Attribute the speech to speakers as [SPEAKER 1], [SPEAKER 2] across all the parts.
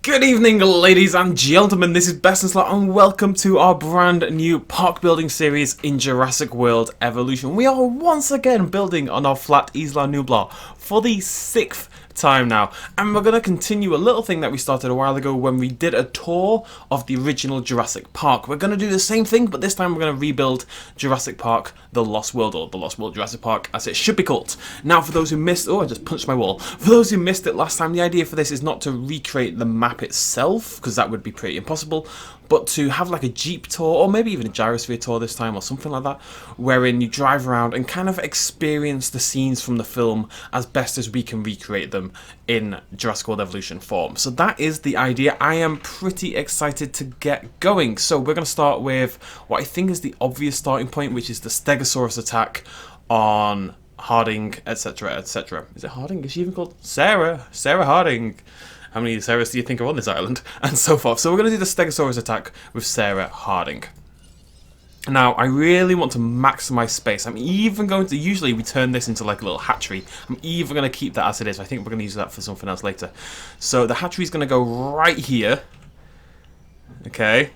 [SPEAKER 1] Good evening, ladies and gentlemen, this is BestInSlot and welcome to our brand new park building series in Jurassic World Evolution. We are once again building on our flat Isla Nublar for the 6th time now, and we're going to continue a little thing that we started a while ago when we did a tour of the original Jurassic Park. We're going to do the same thing, but this time we're going to rebuild Jurassic Park, the Lost World, or the Lost World Jurassic Park as it should be called. Now for those who missed, I just punched my wall. For those who missed it last time, the idea for this is not to recreate the map itself, because that would be pretty impossible, but to have like a Jeep tour, or maybe even a gyrosphere tour this time, or something like that, wherein you drive around and kind of experience the scenes from the film as best as we can recreate them in Jurassic World Evolution form. So that is the idea. I am pretty excited to get going. So we're going to start with what I think is the obvious starting point, which is the stegosaurus attack on Harding, etc., etc. Is it Harding? Is she even called Sarah? Sarah Harding. How many Sarahs do you think are on this island? And so forth. So we're going to do the stegosaurus attack with Sarah Harding. Now, I really want to maximize space. I'm even going to, usually we turn this into like a little hatchery. I'm even going to keep that as it is. I think we're going to use that for something else later. So the hatchery is going to go right here. Okay.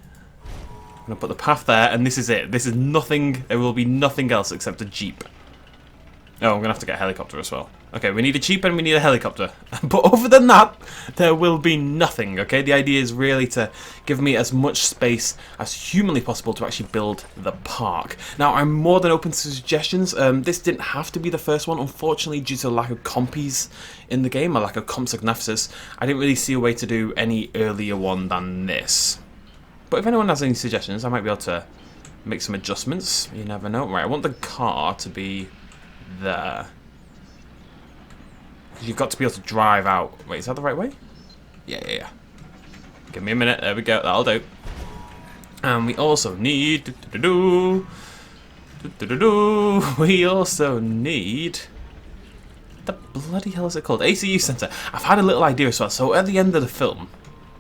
[SPEAKER 1] I'm going to put the path there, and this is it. This is nothing, there will be nothing else except a Jeep. Oh, I'm going to have to get a helicopter as well. Okay, we need a Jeep and we need a helicopter. But other than that, there will be nothing, okay? The idea is really to give me as much space as humanly possible to actually build the park. Now, I'm more than open to suggestions. This didn't have to be the first one, unfortunately, due to the lack of compies in the game, a lack of compsognathsis. I didn't really see a way to do any earlier one than this. But if anyone has any suggestions, I might be able to make some adjustments. You never know. Right, I want the car to be there. You've got to be able to drive out. Wait, is that the right way? Yeah. Give me a minute. There we go. That'll do. And we also need... We also need... What the bloody hell is it called? ACU Centre. I've had a little idea as well. So at the end of the film,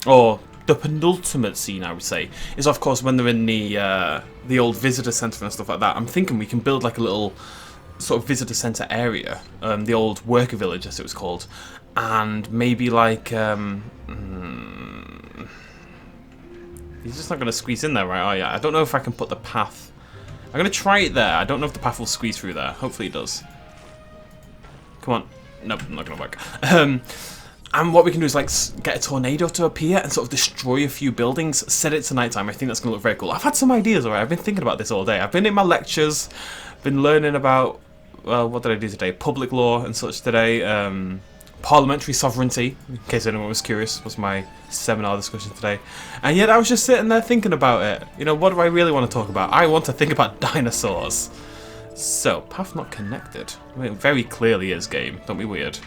[SPEAKER 1] or the penultimate scene, I would say, is of course when they're in the old visitor centre and stuff like that. I'm thinking we can build like a little sort of visitor centre area, the old worker village as it was called, and maybe like he's just not going to squeeze in there, right? Oh yeah, I don't know if I can put the path. I'm going to try it there. I don't know if the path will squeeze through there. Hopefully it does. Come on. Nope, not going to work. And what we can do is like get a tornado to appear and sort of destroy a few buildings, set it to nighttime. I think that's going to look very cool. I've had some ideas already. I've been thinking about this all day. I've been in my lectures, been learning about, well, what did I do today? Public law and such today. Parliamentary sovereignty, in case anyone was curious, was my seminar discussion today. And yet I was just sitting there thinking about it. You know, what do I really want to talk about? I want to think about dinosaurs. So, path not connected. I mean, it very clearly is, game. Don't be weird.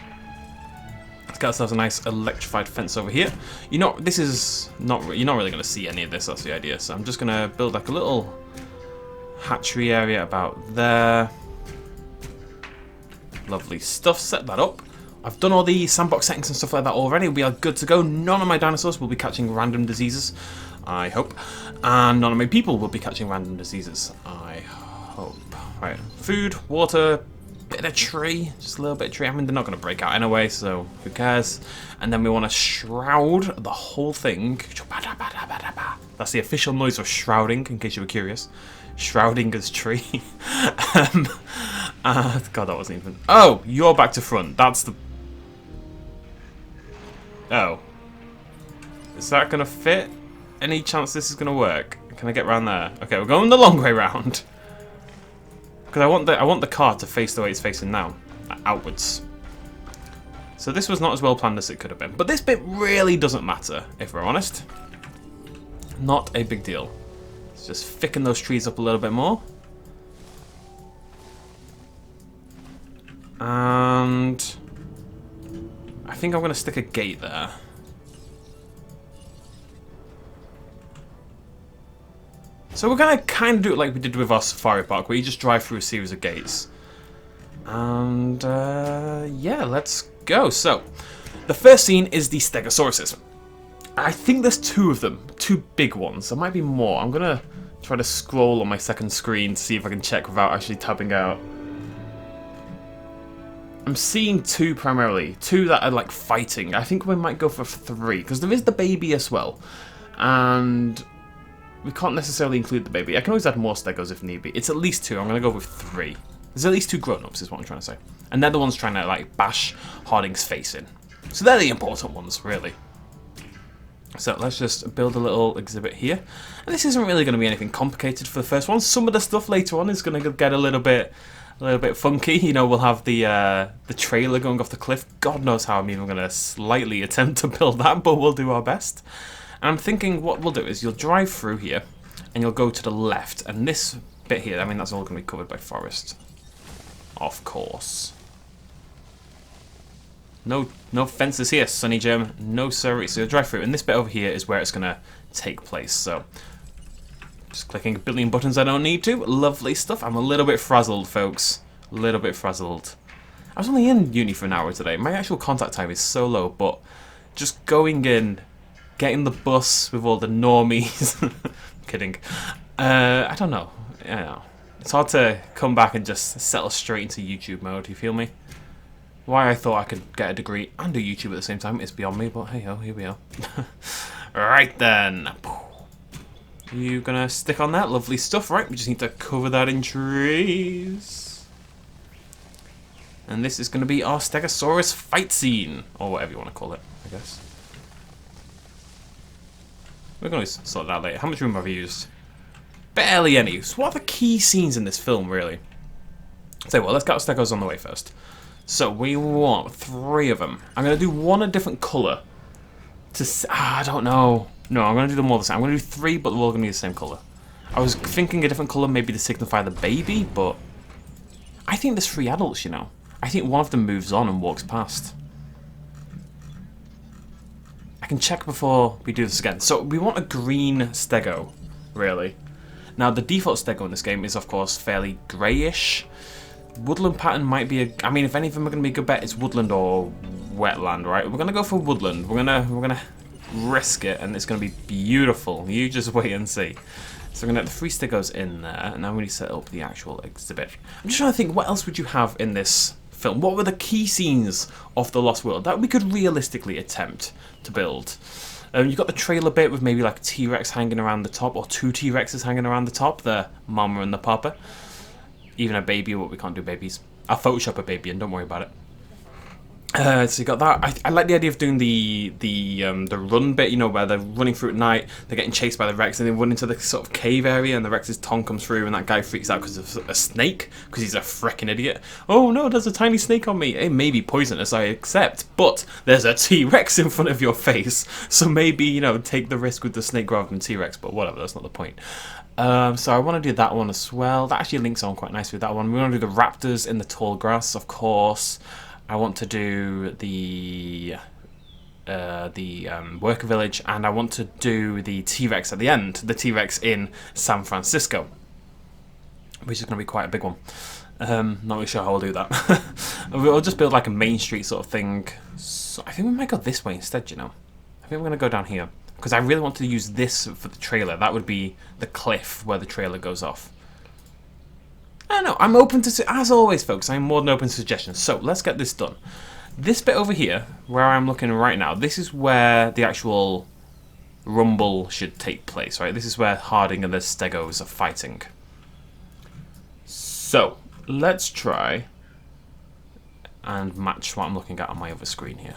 [SPEAKER 1] Let's get ourselves a nice electrified fence over here. You know, this is not, you're not really going to see any of this, that's the idea. So I'm just going to build like a little hatchery area about there. Lovely stuff, set that up. I've done all the sandbox settings and stuff like that already. We are good to go. None of my dinosaurs will be catching random diseases, I hope. And none of my people will be catching random diseases, I hope. Right, food, water, bit of tree, just a little bit of tree. I mean, they're not going to break out anyway, so who cares? And then we want to shroud the whole thing. That's the official noise of shrouding, in case you were curious. Shrouding as tree. God, that wasn't even... Oh, you're back to front. That's the... Oh. Is that going to fit? Any chance this is going to work? Can I get around there? Okay, we're going the long way round. Because I want the car to face the way it's facing now. Outwards. So this was not as well planned as it could have been. But this bit really doesn't matter, if we're honest. Not a big deal. Let's just thicken those trees up a little bit more. And I think I'm going to stick a gate there. So we're going to kind of do it like we did with our safari park, where you just drive through a series of gates. And yeah, let's go. So the first scene is the stegosauruses. I think there's two of them, two big ones. There might be more. I'm going to try to scroll on my second screen to see if I can check without actually tabbing out. I'm seeing two primarily. Two that are like fighting. I think we might go for three, because there is the baby as well. And we can't necessarily include the baby. I can always add more stegos if need be. It's at least two. I'm going to go with three. There's at least two grown-ups is what I'm trying to say. And they're the ones trying to like bash Harding's face in. So they're the important ones, really. So let's just build a little exhibit here. And this isn't really going to be anything complicated for the first one. Some of the stuff later on is going to get a little bit funky. You know, we'll have the trailer going off the cliff. God knows how I'm even going to slightly attempt to build that, but we'll do our best. And I'm thinking what we'll do is you'll drive through here and you'll go to the left. And this bit here, I mean, that's all going to be covered by forest. Of course. No fences here, Sunny Gem. No siree. So you'll drive through, and this bit over here is where it's going to take place. So just clicking a billion buttons I don't need to. Lovely stuff. I'm a little bit frazzled, folks. A little bit frazzled. I was only in uni for an hour today. My actual contact time is so low, but just going in, getting the bus with all the normies. Kidding. I don't know. Yeah, it's hard to come back and just settle straight into YouTube mode. You feel me? Why I thought I could get a degree and do YouTube at the same time is beyond me, but hey ho, here we are. Right then. You gonna stick on that? Lovely stuff, right? We just need to cover that in trees. And this is gonna be our stegosaurus fight scene, or whatever you want to call it, I guess. We're gonna sort that out later. How much room have I used? Barely any. So what are the key scenes in this film, really? So well, let's get our stegos on the way first. So we want 3 of them. I'm going to do one a different colour. I don't know. No, I'm going to do them all the same. I'm going to do 3, but they're all going to be the same colour. I was thinking a different colour maybe to signify the baby, but I think there's 3 adults, you know. I think one of them moves on and walks past. I can check before we do this again. So we want a green stego, really. Now the default stego in this game is of course fairly greyish. Woodland pattern might be I mean, if any of them are going to be a good bet, it's woodland or wetland, right? We're going to go for woodland. We're gonna risk it, and it's going to be beautiful. You just wait and see. So we're going to get the 3 stegos in there, and now we need to set up the actual exhibit. I'm just trying to think, what else would you have in this film? What were the key scenes of the Lost World that we could realistically attempt to build? You've got the trailer bit with maybe like a T-Rex hanging around the top, or 2 T-Rexes hanging around the top, the mama and the papa. Even a baby, but we can't do babies. I'll Photoshop a baby and don't worry about it. So you got that. I like the idea of doing the run bit, you know, where they're running through at night, they're getting chased by the Rex, and they run into the sort of cave area, and the Rex's tongue comes through, and that guy freaks out because of a snake, because he's a frickin' idiot. Oh no, there's a tiny snake on me. It may be poisonous, I accept, but there's a T-Rex in front of your face, so maybe, you know, take the risk with the snake rather than T-Rex, but whatever, that's not the point. So I want to do that one as well. That actually links on quite nicely with that one. We want to do the raptors in the tall grass, of course. I want to do the worker village, and I want to do the T-Rex at the end, the T-Rex in San Francisco, which is going to be quite a big one. Not really sure how I'll do that. We'll just build like a main street sort of thing. So I think we might go this way instead, you know. I think we're going to go down here, because I really want to use this for the trailer. That would be the cliff where the trailer goes off. I don't know, I'm open to, as always folks, I'm more than open to suggestions. So let's get this done. This bit over here, where I'm looking right now, this is where the actual rumble should take place, right? This is where Harding and the Stegos are fighting. So, let's try and match what I'm looking at on my other screen here.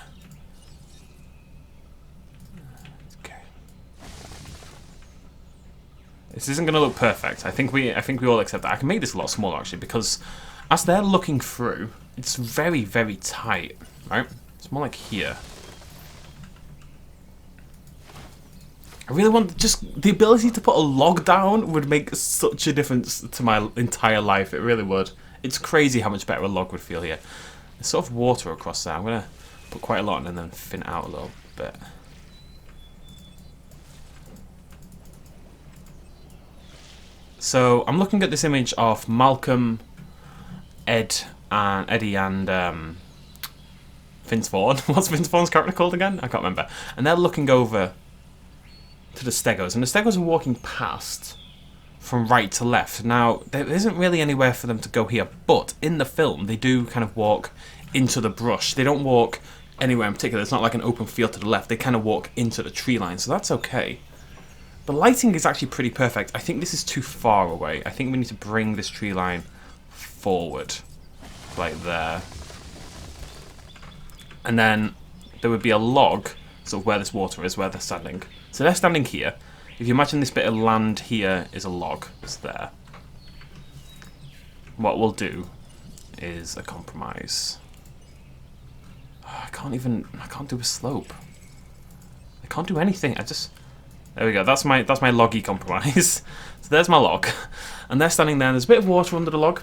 [SPEAKER 1] This isn't going to look perfect. I think we all accept that. I can make this a lot smaller actually, because as they're looking through, it's very, very tight, right? It's more like here. I really want just the ability to put a log down would make such a difference to my entire life. It really would. It's crazy how much better a log would feel here. There's sort of water across there. I'm going to put quite a lot in and then thin it out a little bit. So I'm looking at this image of Malcolm, Eddie and Vince Vaughn. What's Vince Vaughn's character called again? I can't remember. And they're looking over to the Stegos, and the Stegos are walking past from right to left. Now, there isn't really anywhere for them to go here, but in the film, they do kind of walk into the brush. They don't walk anywhere in particular. It's not like an open field to the left. They kind of walk into the tree line, so that's okay. The lighting is actually pretty perfect. I think this is too far away. I think we need to bring this tree line forward, like there. And then there would be a log, sort of where this water is, where they're standing. So they're standing here. If you imagine this bit of land here is a log, it's there. What we'll do is a compromise. I can't do a slope. I can't do anything. There we go. That's my loggy compromise. So there's my log, and they're standing there. And there's a bit of water under the log.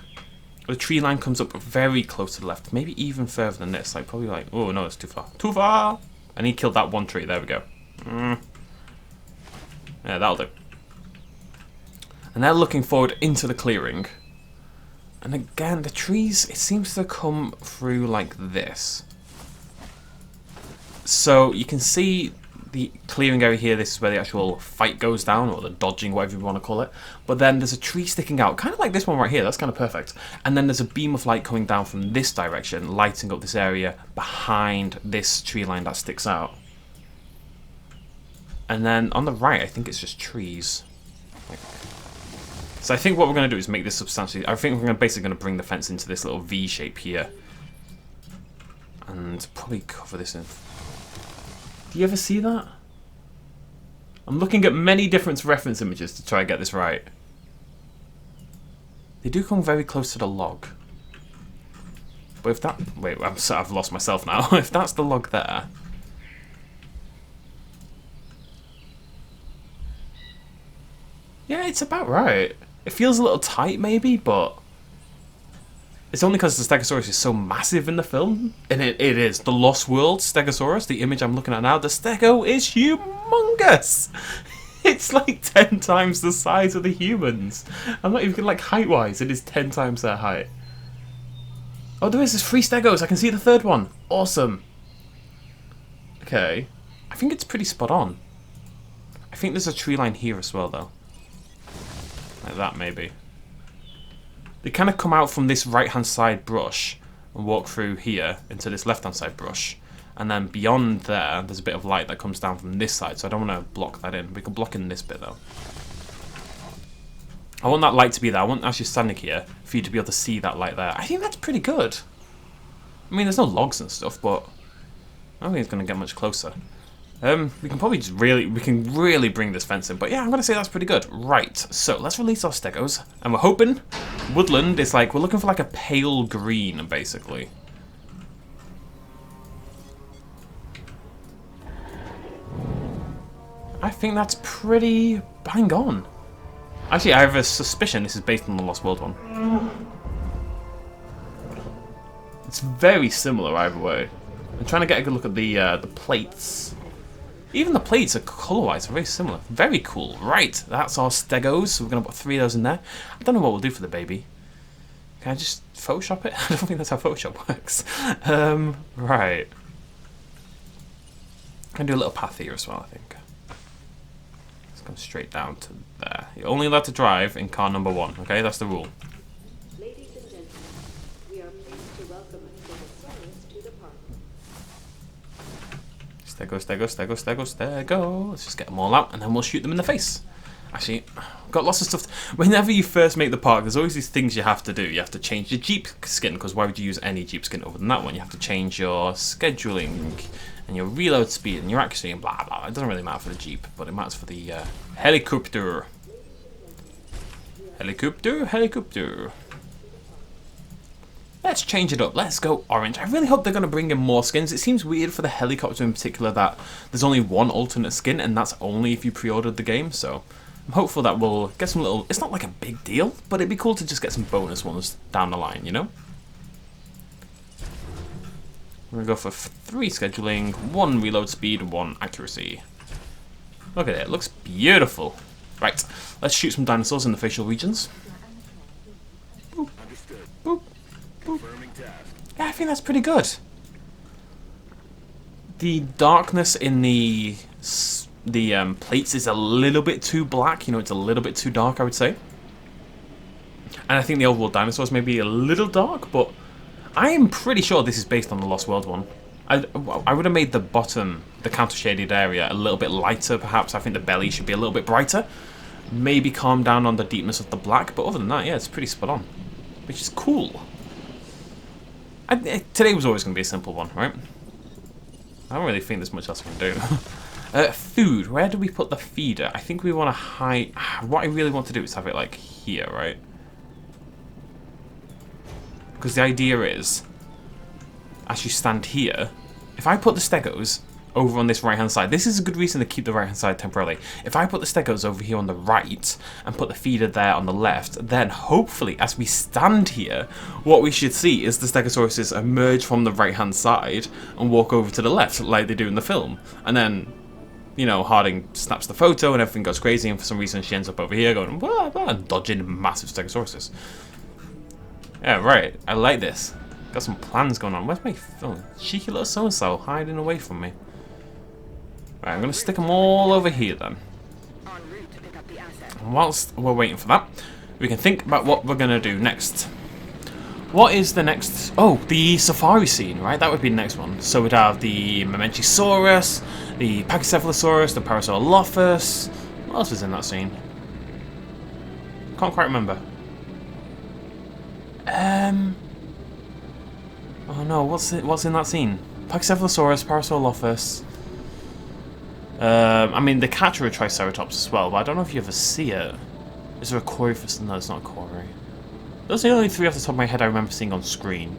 [SPEAKER 1] The tree line comes up very close to the left, maybe even further than this. Like probably like, oh no, it's too far. Too far. And he killed that one tree. There we go. Yeah, that'll do. And they're looking forward into the clearing. And again, the trees, it seems to come through like this. So you can see the clearing area here. This is where the actual fight goes down, or the dodging, whatever you want to call it. But then there's a tree sticking out, kind of like this one right here. That's kind of perfect. And then there's a beam of light coming down from this direction, lighting up this area behind this tree line that sticks out. And then on the right, I think it's just trees. So I think what we're going to do is make this substantially... I think we're basically going to bring the fence into this little V shape here. And probably cover this in... Do you ever see that? I'm looking at many different reference images to try and get this right. They do come very close to the log. But if that... Wait, I've lost myself now. If that's the log there... Yeah, it's about right. It feels a little tight maybe, but... It's only because the stegosaurus is so massive in the film. And it is. The Lost World stegosaurus, the image I'm looking at now, the stego is humongous! It's like 10 times the size of the humans. I'm not even like height-wise, it is 10 times their height. Oh, there's 3 stegos, I can see the third one. Awesome. Okay. I think it's pretty spot on. I think there's a tree line here as well, though. Like that, maybe. They kind of come out from this right-hand side brush and walk through here into this left-hand side brush. And then beyond there, there's a bit of light that comes down from this side, so I don't want to block that in. We can block in this bit, though. I want that light to be there. I want actually standing here for you to be able to see that light there. I think that's pretty good. I mean, there's no logs and stuff, but I don't think it's going to get much closer. We can probably just really bring this fence in, but yeah, I'm going to say that's pretty good. Right, so let's release our stegos, and we're hoping woodland is like, we're looking for like a pale green, basically. I think that's pretty bang on. Actually, I have a suspicion this is based on the Lost World one. It's very similar either way. I'm trying to get a good look at the plates. Even the plates are colour-wise very similar. Very cool. Right, that's our stegos. So we're going to put 3 of those in there. I don't know what we'll do for the baby. Can I just Photoshop it? I don't think that's how Photoshop works. Right. I'm going to do a little path here as well, I think. Let's go straight down to there. You're only allowed to drive in car number 1, okay? That's the rule.
[SPEAKER 2] Ladies and gentlemen, we are pleased to welcome a stegosaurus to the park. Stego. Let's just get them all out and then we'll shoot them in the face. Actually, I've got lots of stuff. Whenever you first make the park, there's always these things you have to do. You have to change your Jeep skin, because why would you use any Jeep skin other than that one? You have to change your scheduling and your reload speed and your accuracy and blah blah. It doesn't really matter for the Jeep, but it matters for the helicopter. Helicopter. Let's change it up. Let's go orange. I really hope they're going to bring in more skins. It seems weird for the helicopter in particular that there's only one alternate skin, and that's only if you pre-ordered the game. So I'm hopeful that we'll get some little... It's not like a big deal, but it'd be cool to just get some bonus ones down the line, you know? We're going to go for 3 scheduling, 1 reload speed, 1 accuracy. Look at it. It looks beautiful. Right. Let's shoot some dinosaurs in the facial regions. Boop. Boop. Yeah, I think that's pretty good. The darkness in the plates is a little bit too black. You know, it's a little bit too dark, I would say. And I think the overall dinosaurs may be a little dark, but I am pretty sure this is based on the Lost World one. I would have made the bottom, the counter-shaded area, a little bit lighter, perhaps. I think the belly should be a little bit brighter. Maybe calm down on the deepness of the black, but other than that, yeah, it's pretty spot on. Which is cool. Today was always going to be a simple one, right? I don't really think there's much else we can do. Food. Where do we put the feeder? I think we want to hide... What I really want to do is have it, like, here, right? Because the idea is, as you stand here, if I put the stegos over on this right-hand side, this is a good reason to keep the right-hand side temporarily. If I put the stegos over here on the right and put the feeder there on the left, then hopefully, as we stand here, what we should see is the stegosauruses emerge from the right-hand side and walk over to the left, like they do in the film. And then, you know, Harding snaps the photo and everything goes crazy, and for some reason she ends up over here going, blah, blah, and dodging massive stegosauruses. Yeah, right. I like this. Got some plans going on. Where's my phone? Cheeky little so-and-so hiding away from me. Right, I'm going to stick them all over here then. And whilst we're waiting for that, we can think about what we're going to do next. What is the next... Oh, the safari scene, right? That would be the next one. So we'd have the Mamenchisaurus, the Pachycephalosaurus, the Parasaurolophus. What else was in that scene? Can't quite remember. Oh no, what's in that scene? Pachycephalosaurus, Parasaurolophus. I mean, they catch a Triceratops as well, but I don't know if you ever see it. Is there a Coryphus? No, it's not a Cory. Those are the only three off the top of my head I remember seeing on screen.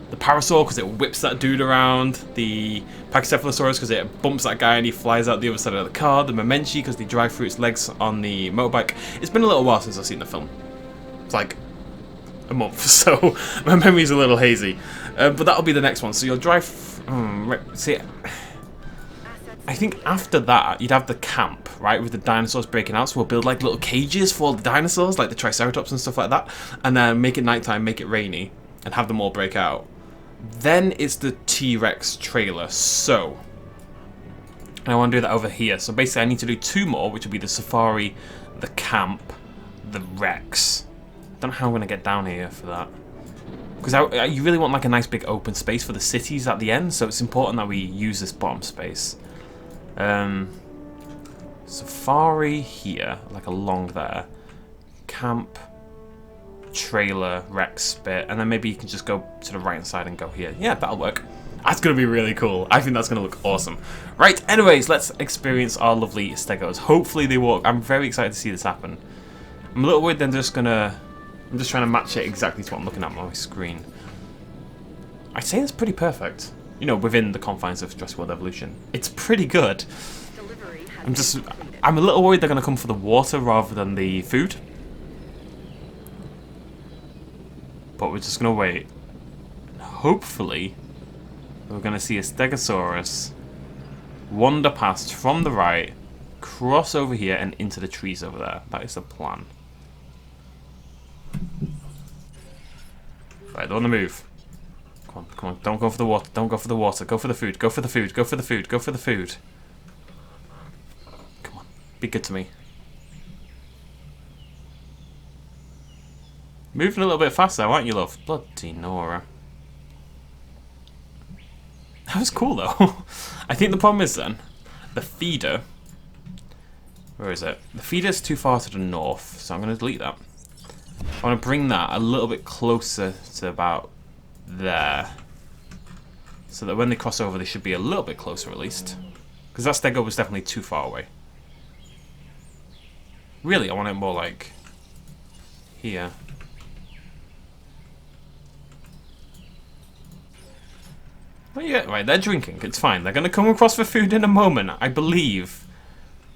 [SPEAKER 2] The Parasaur, because it whips that dude around. The Pachycephalosaurus, because it bumps that guy and he flies out the other side of the car. The Mamenchi, because they drive through its legs on the motorbike. It's been a little while since I've seen the film. It's like a month, so my memory's a little hazy. But that'll be the next one. So you'll drive... see, I think after that, you'd have the camp, right, with the dinosaurs breaking out. So we'll build like little cages for all the dinosaurs, like the Triceratops and stuff like that. And then make it nighttime, make it rainy, and have them all break out. Then it's the T-Rex trailer. So, and I want to do that over here. So basically I need to do two more, which will be the safari, the camp, the Rex. Don't know how I'm going to get down here for that. Because you really want like a nice big open space for the cities at the end, so it's important that we use this bottom space. Safari here, like along there. Camp, trailer, Rex bit, and then maybe you can just go to the right hand side and go here. Yeah, that'll work. That's going to be really cool. I think that's going to look awesome. Right, anyways, let's experience our lovely stegos. Hopefully they work. I'm very excited to see this happen. I'm a little worried they're just going to... I'm just trying to match it exactly to what I'm looking at on my screen. I'd say it's pretty perfect. You know, within the confines of Jurassic World Evolution. It's pretty good. I'm a little worried they're going to come for the water rather than the food. But we're just going to wait. Hopefully, we're going to see a Stegosaurus wander past from the right, cross over here and into the trees over there. That is the plan. Right, they're on the move. Come on, come on. Don't go for the water. Don't go for the water. Go for the food. Go for the food. Go for the food. Go for the food. Come on. Be good to me. Moving a little bit faster, aren't you, love? Bloody Nora. That was cool, though. I think the problem is, then, the feeder... Where is it? The feeder's too far to the north, so I'm going to delete that. I want to bring that a little bit closer to about there. So that when they cross over, they should be a little bit closer, at least. Because that stego was definitely too far away. Really, I want it more like... here. Well, yeah, right, they're drinking. It's fine. They're going to come across for food in a moment. I believe.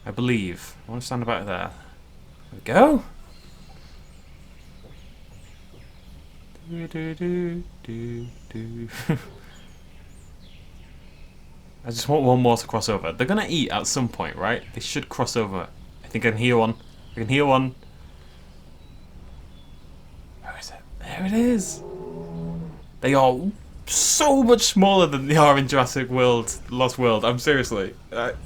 [SPEAKER 2] I want to stand about there. There we go. I just want one more to cross over. They're going to eat at some point, right? They should cross over. I think I can hear one. I can hear one. Where is it? There it is. They are so much smaller than they are in Jurassic World, Lost World. I'm seriously,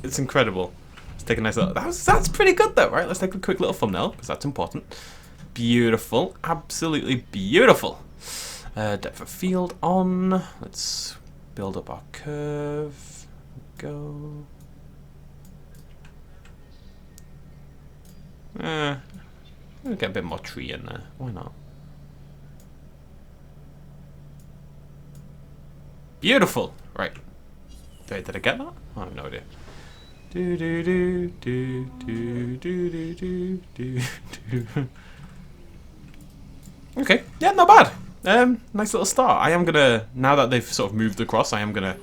[SPEAKER 2] it's incredible. Let's take a nice look. That's pretty good though, right? Let's take a quick little thumbnail because that's important. Beautiful, absolutely beautiful. Depth of field on. Let's build up our curve. Go. We'll get a bit more tree in there. Why not? Beautiful. Right. Did I get that? I have no idea. Do do do do do do do do do. Okay. Yeah, not bad. Nice little start. I am gonna, now that they've sort of moved across, I am gonna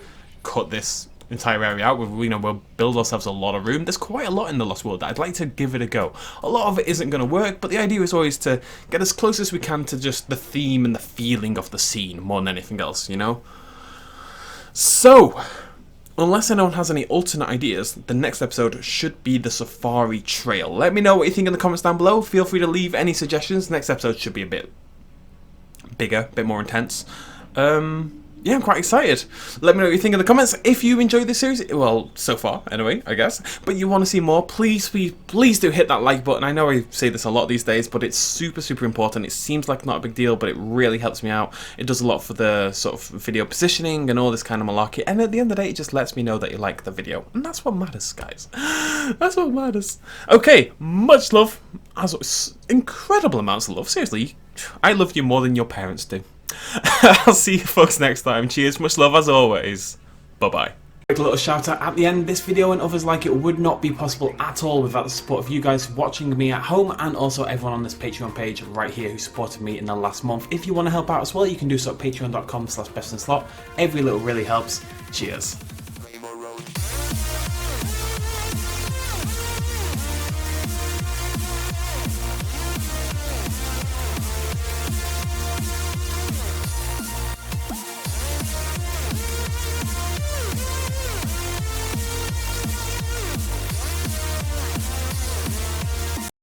[SPEAKER 2] cut this entire area out. We'll build ourselves a lot of room. There's quite a lot in the Lost World that I'd like to give it a go. A lot of it isn't going to work, but the idea is always to get as close as we can to just the theme and the feeling of the scene more than anything else, you know? So, unless anyone has any alternate ideas, the next episode should be the Safari Trail. Let me know what you think in the comments down below. Feel free to leave any suggestions. Next episode should be a bit bigger, a bit more intense. Yeah, I'm quite excited. Let me know what you think in the comments. If you enjoyed this series, well, so far, anyway, I guess, but you want to see more, please do hit that like button. I know I say this a lot these days, but it's super, super important. It seems like not a big deal, but it really helps me out. It does a lot for the sort of video positioning and all this kind of malarkey, and at the end of the day, it just lets me know that you like the video, and that's what matters, guys. That's what matters. Okay, much love. As always, incredible amounts of love. Seriously, I love you more than your parents do. I'll see you folks next time. Cheers, much love as always. Bye-bye. Quick little shout out at the end. This video and others like it would not be possible at all without the support of you guys watching me at home, and also everyone on this Patreon page right here who supported me in the last month. If you want to help out as well, you can do so at patreon.com/bestinslot. Every little really helps. Cheers.